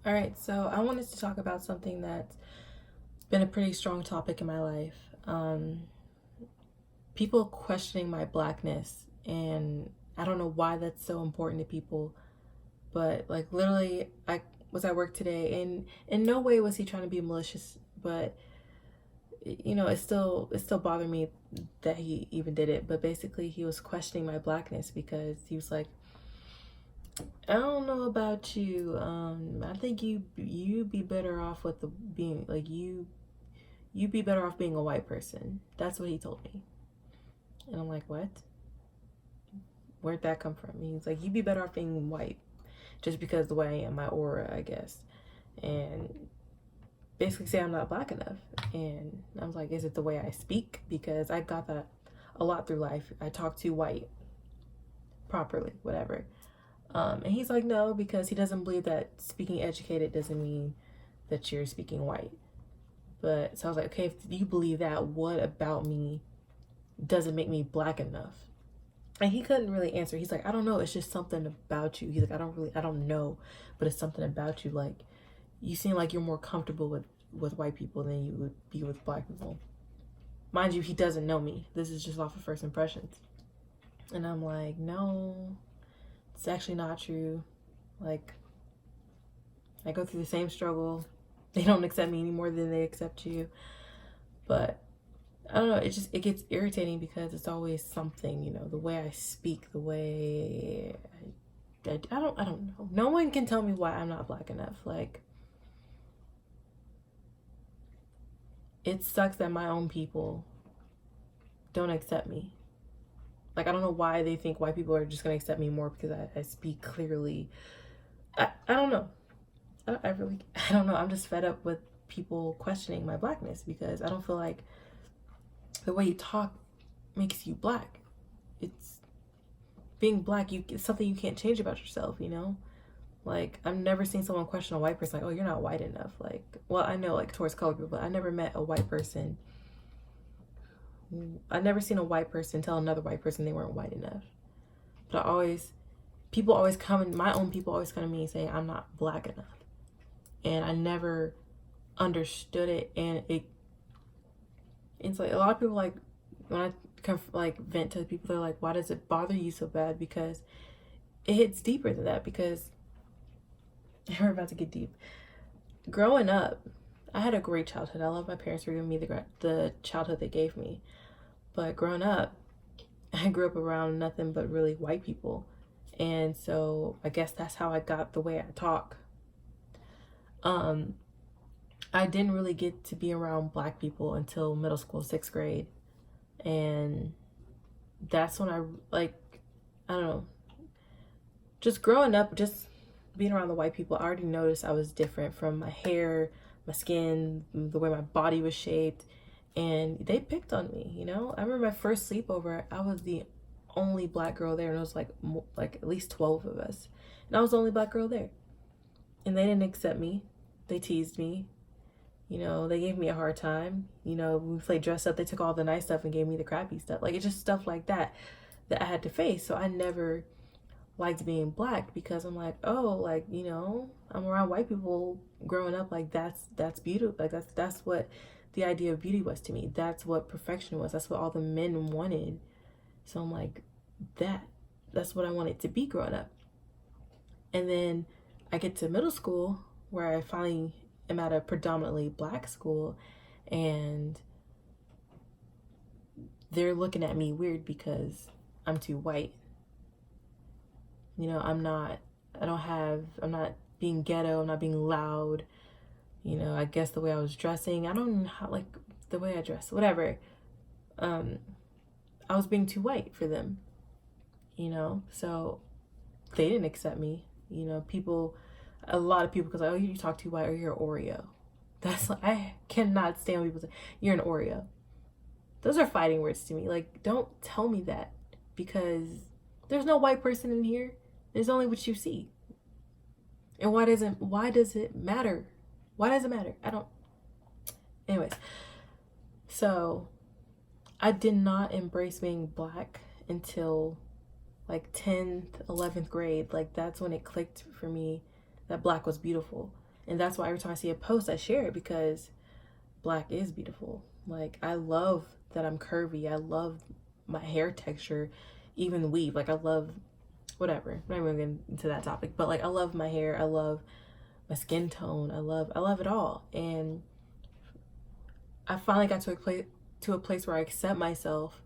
All right, so I wanted to talk about something that's been a pretty strong topic in my life. People questioning my blackness, and I don't know why that's so important to people, but like literally, I was at work today, and in no way was he trying to be malicious, but it still bothered me that he even did it. But basically, he was questioning my blackness because he was like, I don't know about you. I think you be better off with the being like you'd be better off being a white person. That's what he told me. And I'm like, what? Where'd that come from? He's like, you'd be better off being white just because the way I am, my aura, I guess. And basically say I'm not black enough. And I was like, is it the way I speak? Because I got that a lot through life. I talk too white properly, whatever. And he's like, no, because he doesn't believe that speaking educated doesn't mean that you're speaking white. But so I was like, okay, if you believe that, what about me doesn't make me black enough? And he couldn't really answer. He's like, I don't know. It's just something about you. He's like, I don't know, but it's something about you. Like, you seem like you're more comfortable with white people than you would be with black people. Mind you, he doesn't know me. This is just off of first impressions. And I'm like, no, it's actually not true. Like, I go through the same struggle. They don't accept me any more than they accept you. But I don't know, it gets irritating because it's always something, the way I speak, the way I don't know. No one can tell me why I'm not black enough. Like, it sucks that my own people don't accept me. Like, I don't know why they think white people are just gonna accept me more because I speak clearly. I don't know. I don't know. I'm just fed up with people questioning my blackness because I don't feel like the way you talk makes you black. It's being black, it's something you can't change about yourself. Like, I've never seen someone question a white person like, oh, you're not white enough. Like, well, I know, like, towards color people, but I never met a white person. I've never seen a white person tell another white person they weren't white enough. But people always my own people always come to me and say I'm not black enough. And I never understood it. And it's like a lot of people, like, when I come like vent to people, they're like, why does it bother you so bad? Because it hits deeper than that. Because we're about to get deep. Growing up, I had a great childhood. I love my parents for giving me the childhood they gave me. But growing up, I grew up around nothing but really white people. And so I guess that's how I got the way I talk. I didn't really get to be around black people until middle school, 6th grade. And that's when I don't know, just growing up, just being around the white people, I already noticed I was different from my hair, my skin, the way my body was shaped. And they picked on me. I remember my first sleepover, I was the only black girl there, and it was like at least 12 of us. And I was the only black girl there. And they didn't accept me. They teased me. They gave me a hard time. When we played dress up, they took all the nice stuff and gave me the crappy stuff. Like, it's just stuff like that I had to face. So I never liked being black because I'm like, oh, like, I'm around white people growing up. Like, that's beautiful. Like, that's what the idea of beauty was to me. That's what perfection was. That's what all the men wanted. So I'm like, that's what I wanted to be growing up. And then I get to middle school where I finally am at a predominantly black school, and they're looking at me weird because I'm too white. I'm not being ghetto, I'm not being loud. I guess the way I was dressing, I don't know how, like, the way I dress, whatever. I was being too white for them, so they didn't accept me. A lot of people, because like, oh, you talk too white, or you're an Oreo. That's like, I cannot stand when people say you're an Oreo. Those are fighting words to me. Like, don't tell me that, because there's no white person in here. There's only what you see. And why does it matter? Why does it matter? I don't. Anyways, so I did not embrace being black until like 10th, 11th grade. Like, that's when it clicked for me that black was beautiful. And that's why every time I see a post, I share it, because black is beautiful. Like, I love that I'm curvy. I love my hair texture, even weave. Like, I love whatever. I'm not even getting into that topic, but like, I love my hair. I love my skin tone. I love it all. And I finally got to a place where I accept myself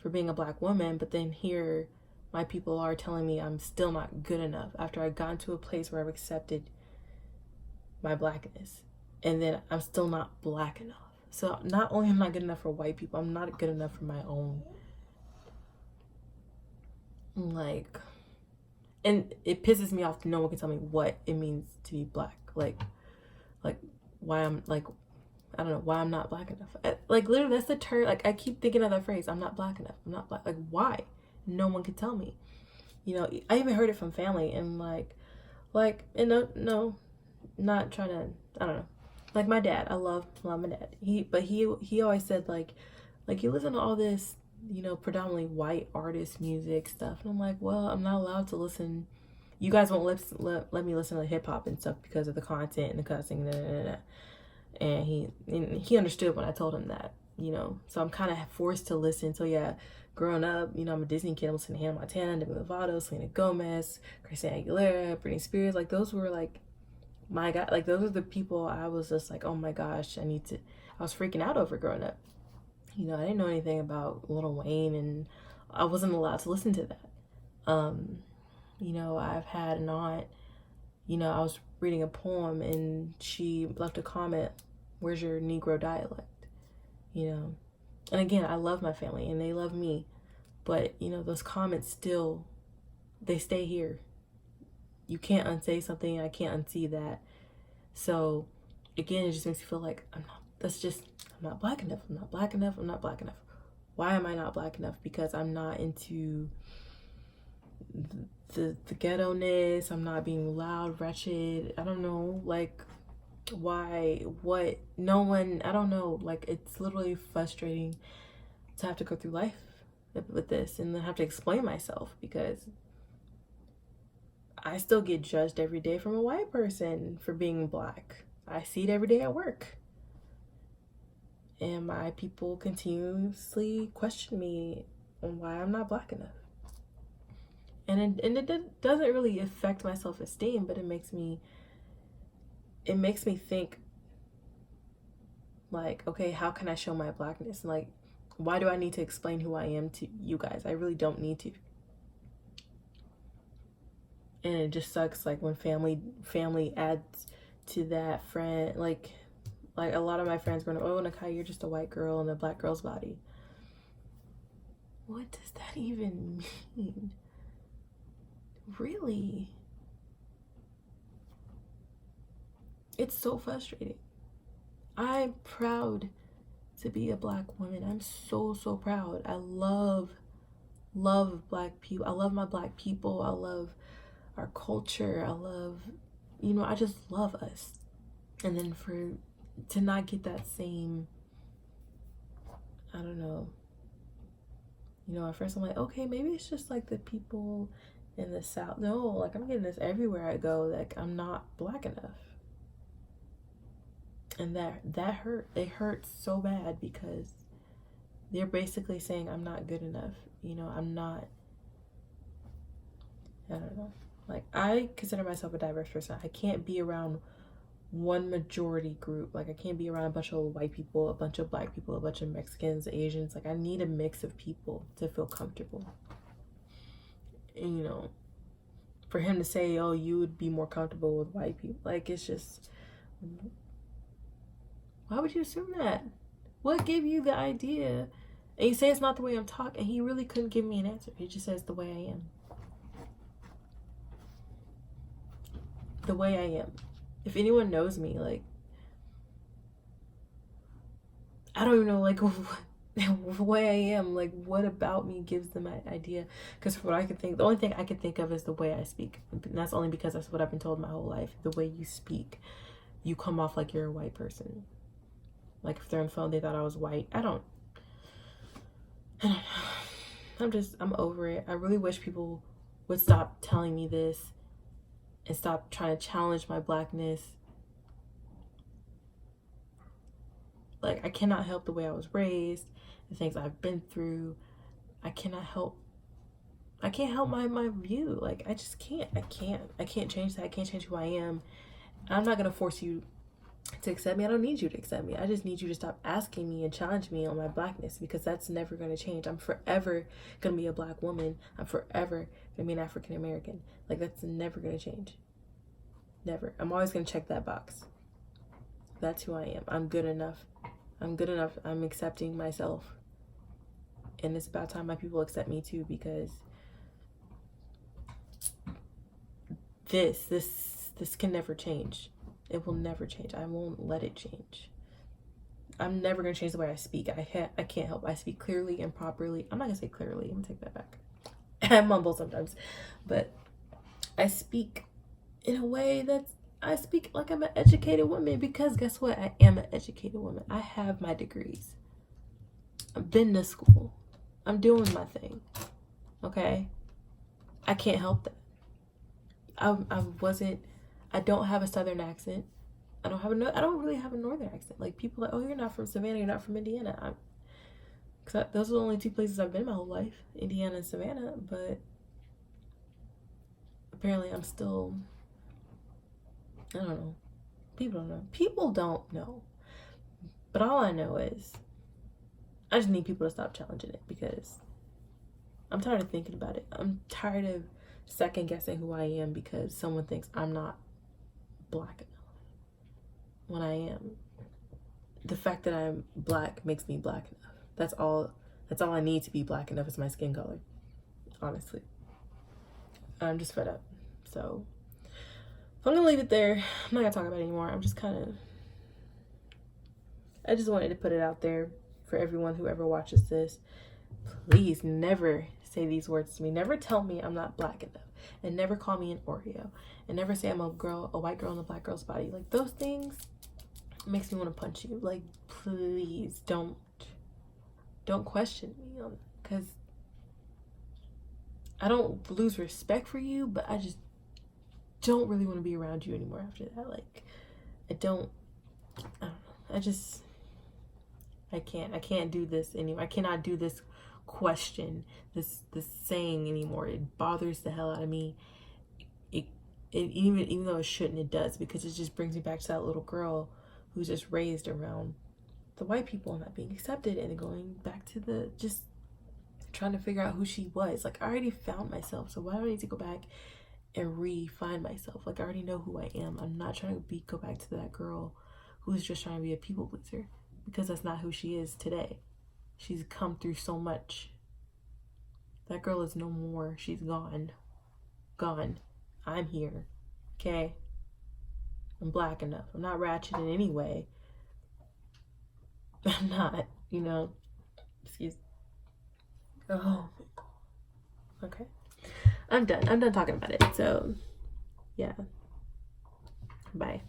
for being a black woman, but then here my people are telling me I'm still not good enough after I've gotten to a place where I've accepted my blackness, and then I'm still not black enough. So not only am I not good enough for white people, I'm not good enough for my own. Like, and it pisses me off that no one can tell me what it means to be black. Like why I'm like, I don't know why I'm not black enough. Like, literally, that's the term. Like, I keep thinking of that phrase. I'm not black enough. I'm not black. Like, why? No one can tell me. You know, I even heard it from family, and and no, not trying to. I don't know. Like, my dad, I love my dad. He always said like you listen to all this, you know, predominantly white artist music stuff, and I'm like, well, I'm not allowed to listen. You guys won't let me listen to hip hop and stuff because of the content and the cussing. And he understood when I told him that, you know. So I'm kind of forced to listen. So yeah, growing up, you know, I'm a Disney kid. I'm listening to Hannah Montana, Demi Lovato, Selena Gomez, Christina Aguilera, Britney Spears. Like, those were like my God. Like, those are the people I was just like, oh my gosh, I was freaking out over growing up. You know, I didn't know anything about Lil Wayne, and I wasn't allowed to listen to that. You know, I've had an aunt, you know, I was reading a poem and she left a comment, where's your Negro dialect? You know, and again, I love my family and they love me, but you know, those comments still, they stay here. You can't unsay something, I can't unsee that. So again, it just makes me feel like I'm not black enough. I'm not black enough. I'm not black enough. Why am I not black enough? Because I'm not into the ghetto-ness. I'm not being loud, wretched. I don't know, like, why, what, no one, I don't know. Like, it's literally frustrating to have to go through life with this and then have to explain myself, because I still get judged every day from a white person for being black. I see it every day at work. And my people continuously question me on why I'm not black enough. And it doesn't really affect my self-esteem, but it makes me think, like, okay, how can I show my blackness? Like, why do I need to explain who I am to you guys? I really don't need to. And it just sucks, like, when family adds to that. Friend, like a lot of my friends were, oh, Nakai, you're just a white girl in a black girl's body. What does that even mean? Really? It's so frustrating. I'm proud to be a black woman. I'm so proud. I love black people. I love my black people. I love our culture. I love, you know, I just love us. And then to not get that same, I don't know, you know, at first I'm like, okay, maybe it's just like the people in the South. No, like, I'm getting this everywhere I go, like, I'm not black enough. And that hurt. It hurts so bad, because they're basically saying I'm not good enough. You know, I'm not, I don't know. Like, I consider myself a diverse person. I can't be around one majority group. Like, I can't be around a bunch of white people, a bunch of black people, a bunch of Mexicans, Asians. Like, I need a mix of people to feel comfortable. And, you know, for him to say, oh, you would be more comfortable with white people, like, it's just, why would you assume that? What gave you the idea? And you say it's not the way I'm talking. He really couldn't give me an answer. He just says the way I am. The way I am. If anyone knows me, like, I don't even know, like, the way I am, like, what about me gives them an idea? Because for what I can think, the only thing I can think of is the way I speak. And that's only because that's what I've been told my whole life. The way you speak, you come off like you're a white person. Like, if they're on the phone, they thought I was white. I don't know. I'm over it. I really wish people would stop telling me this and stop trying to challenge my blackness Like, I cannot help the way I was raised, the things I've been through. I can't help my view. Like, I just can't. I can't change that. I can't change who I am. I'm not gonna force you to accept me. I don't need you to accept me. I just need you to stop asking me and challenge me on my blackness, because that's never gonna change. I'm forever gonna be a black woman. I'm forever gonna be an African American. Like, that's never gonna change. Never. I'm always gonna check that box. That's who I am. I'm good enough. I'm good enough. I'm accepting myself. And it's about time my people accept me too, because this can never change. It will never change. I won't let it change. I'm never gonna change the way I speak. I can't help. I speak clearly and properly. I'm not gonna say clearly. I'm gonna take that back. I mumble sometimes, but I speak in a way that's, I speak like I'm an educated woman, because guess what? I am an educated woman. I have my degrees. I've been to school. I'm doing my thing. Okay? I can't help that. I don't have a southern accent. I don't really have a northern accent. Like, people are like, oh, you're not from Savannah, you're not from Indiana. Those are the only two places I've been my whole life, Indiana and Savannah, but apparently I'm still, I don't know. People don't know. But all I know is I just need people to stop challenging it, because I'm tired of thinking about it. I'm tired of second guessing who I am because someone thinks I'm not black enough when I am. The fact that I'm black makes me black enough. That's all I need to be black enough, is my skin color. Honestly. I'm just fed up. So I'm gonna leave it there. I'm not gonna talk about it anymore. I just wanted to put it out there for everyone who ever watches this. Please never say these words to me. Never tell me I'm not black enough. And never call me an Oreo. And never say I'm a white girl in a black girl's body. Like, those things makes me want to punch you. Like, please don't question me, because I don't lose respect for you, but I just don't really want to be around you anymore after that. Like, I don't know. I can't do this anymore. I cannot do this question, this saying anymore. It bothers the hell out of me. It even though it shouldn't, it does, because it just brings me back to that little girl who's just raised around the white people and not being accepted, and going back to the just trying to figure out who she was. Like, I already found myself, so why do I need to go back and re-find myself? Like, I already know who I am. I'm not trying to go back to that girl who's just trying to be a people pleaser, because that's not who she is today. She's come through so much. That girl is no more. She's gone. I'm here. Okay? I'm black enough. I'm not ratchet in any way. I'm not, excuse. Oh. Okay. I'm done talking about it. So, yeah. Bye.